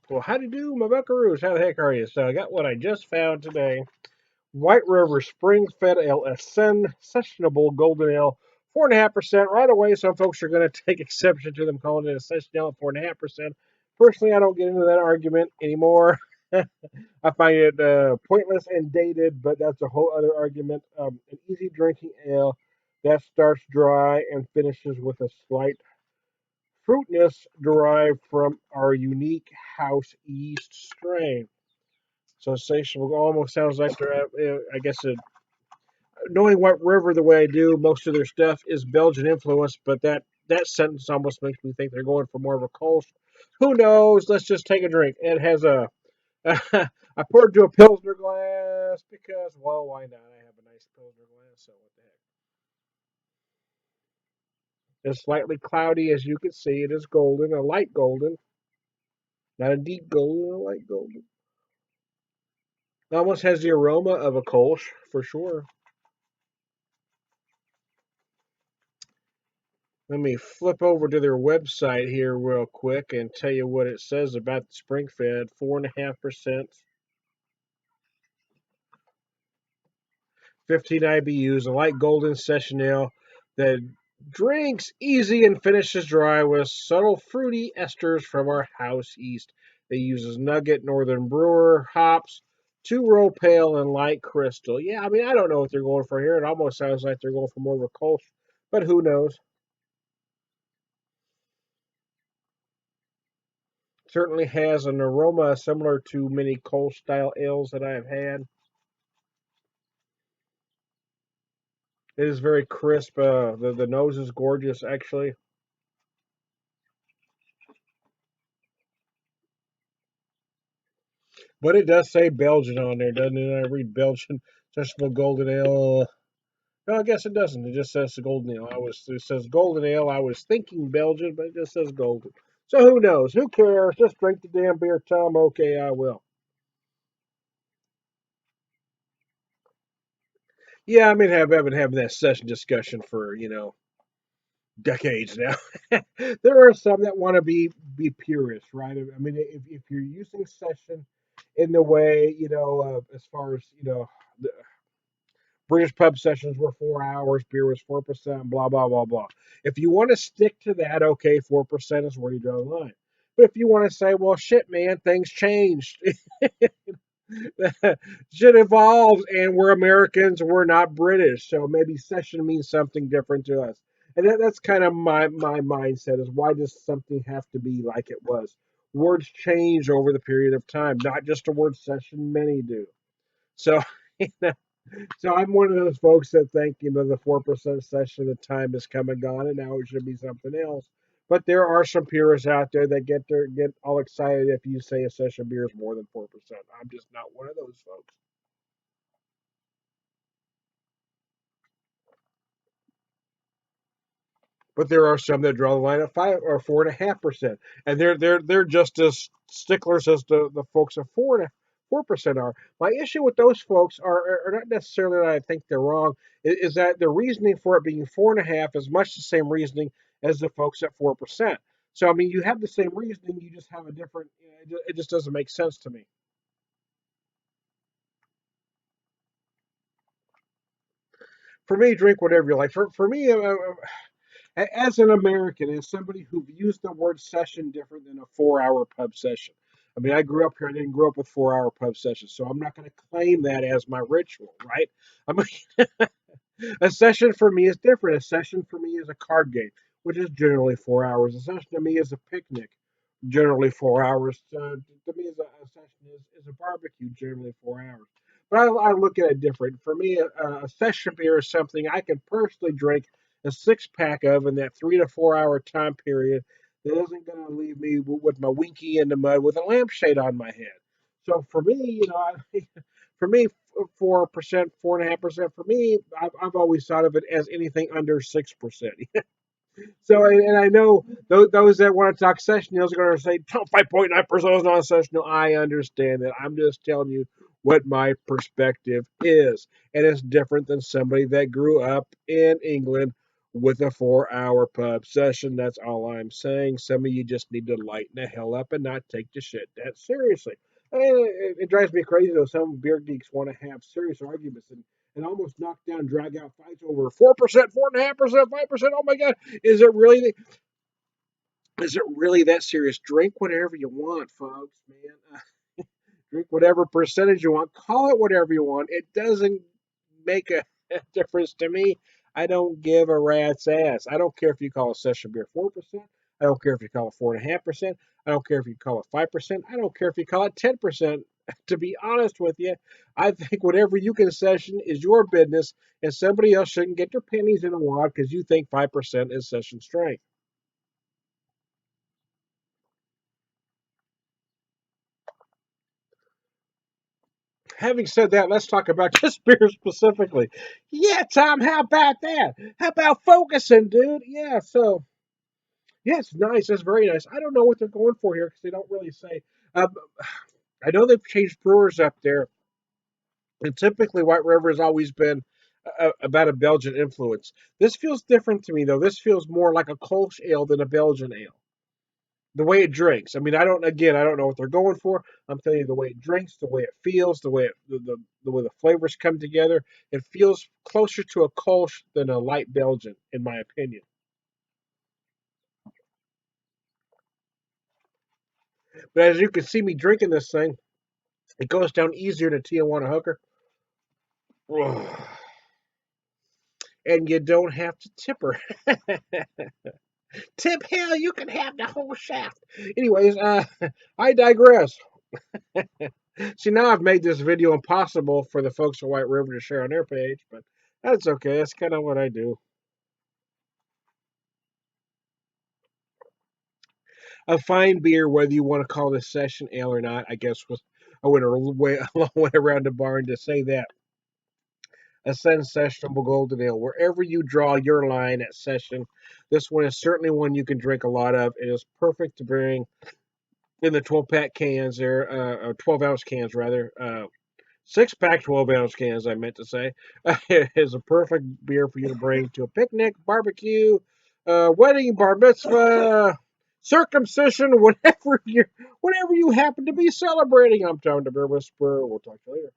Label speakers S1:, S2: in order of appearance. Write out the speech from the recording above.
S1: Well, how do you do, my buckaroos? How the heck are you? So I got what I just found today. White River Spring-Fed Ale, a Sen-sessionable golden ale, 4.5%. Right away, some folks are going to take exception to them calling it a session ale at 4.5%. Personally, I don't get into that argument anymore. I find it pointless and dated, but that's a whole other argument. An easy drinking ale that starts dry and finishes with a slight fruitness derived from our unique house yeast strain. Sensational almost sounds like they're, I guess, knowing White River the way I do, most of their stuff is Belgian influence, but that sentence almost makes me think they're going for more of a Kolsch. Who knows? Let's just take a drink. It has a. I poured to a Pilsner glass because, well, why not? I have a nice Pilsner glass, so what the heck. It's slightly cloudy, as you can see. It is golden, a light golden, not a deep golden, a light golden. It almost has the aroma of a Kolsch, for sure. Let me flip over to their website here real quick and tell you what it says about the spring fed. 4.5%, 15 IBUs, a light golden session ale that drinks easy and finishes dry with subtle fruity esters from our house yeast. It uses Nugget Northern Brewer hops, two-row pale and light crystal. Yeah, I mean, I don't know what they're going for here. It almost sounds like they're going for more of a Kolsch, but who knows? Certainly has an aroma similar to many Kolsch style ales that I have had. It is very crisp. The nose is gorgeous, actually. But it does say Belgian on there, doesn't it? I read Belgian, Sensible Golden Ale. No, I guess it doesn't. It just says the Golden Ale. It says Golden Ale. I was thinking Belgian, but it just says Golden. So who knows? Who cares? Just drink the damn beer, Tom. Okay, I will. Yeah, I've been having that session discussion for decades now. There are some that want to be purists, right? I mean, if you're using session in the way as far as the British pub sessions were 4 hours, beer was 4%, blah blah blah blah. If you want to stick to that, okay, 4% is where you draw the line. But if you want to say, well, shit, man, things changed. Shit evolves, and we're Americans, we're not British, so maybe session means something different to us. And that's kind of my mindset is why does something have to be like it was? Words change over the period of time, not just the word session, many do. So, so I'm one of those folks that think, the 4% session, the time has come and gone, and now it should be something else. But there are some purists out there that get all excited if you say a session beer is more than 4%. I'm just not one of those folks. But there are some that draw the line at 5 or 4.5%, and they're just as sticklers as the folks at 4% are. My issue with those folks are not necessarily that I think they're wrong, is that the reasoning for it being 4.5 is much the same reasoning as the folks at 4%. So I mean, you have the same reasoning, you just have a different. It just doesn't make sense to me. For me, drink whatever you like. For me, as an American, as somebody who views the word session different than a 4 hour pub session. I mean, I grew up here. I didn't grow up with 4 hour pub sessions, so I'm not going to claim that as my ritual, right? I mean, a session for me is different. A session for me is a card game, which is generally 4 hours. A session to me is a picnic, generally 4 hours. To me, a session is a barbecue, generally 4 hours. But I look at it different. For me, a session beer is something I can personally drink a six pack of in that 3 to 4 hour time period that isn't going to leave me with my winky in the mud with a lampshade on my head. So for me, for me, 4%, 4.5%. For me, I've always thought of it as anything under 6%. So, and I know those that want to talk sessionals are going to say 5.9% is not sessional. I understand that. I'm just telling you what my perspective is, and it's different than somebody that grew up in England with a 4 hour pub session. That's all I'm saying. Some of you just need to lighten the hell up and not take the shit that seriously. It drives me crazy though. Some beer geeks want to have serious arguments and almost knock down, drag out fights over 4%, 4.5%, 5%. Oh my God, is it really? Is it really that serious? Drink whatever you want, folks, man. Drink whatever percentage you want. Call it whatever you want. It doesn't make a difference to me. I don't give a rat's ass. I don't care if you call a session beer 4%. I don't care if you call it 4.5%. I don't care if you call it 5%. I don't care if you call it 10%. To be honest with you, I think whatever you can session is your business, and somebody else shouldn't get their pennies in a wad because you think 5% is session strength. Having said that, let's talk about just beer specifically. Yeah, Tom, how about that? How about focusing, dude? Yeah, so yeah, it's nice. It's very nice. I don't know what they're going for here because they don't really say. Um, I know they've changed brewers up there, and typically White River has always been about a Belgian influence. This feels different to me, though. This feels more like a Kolsch ale than a Belgian ale. The way it drinks. I mean, I don't know what they're going for. I'm telling you, the way it drinks, the way it feels, the way the flavors come together, it feels closer to a Kolsch than a light Belgian, in my opinion. But as you can see me drinking this thing, it goes down easier than Tijuana Hooker. And you don't have to tip her. Tip hell, you can have the whole shaft. Anyways, I digress. See, now I've made this video impossible for the folks at White River to share on their page, but that's okay. That's kind of what I do. A fine beer, whether you want to call it a session ale or not, I guess was I went a long way around the barn to say that. A Sen-sessionable golden ale, wherever you draw your line at session, this one is certainly one you can drink a lot of. It is perfect to bring in the 12 pack cans there, or 12 ounce cans rather. 6 pack 12 ounce cans, I meant to say. It is a perfect beer for you to bring to a picnic, barbecue, wedding, bar mitzvah, circumcision, whatever you happen to be celebrating. I'm Tom the Beer Whisperer. We'll talk to you later.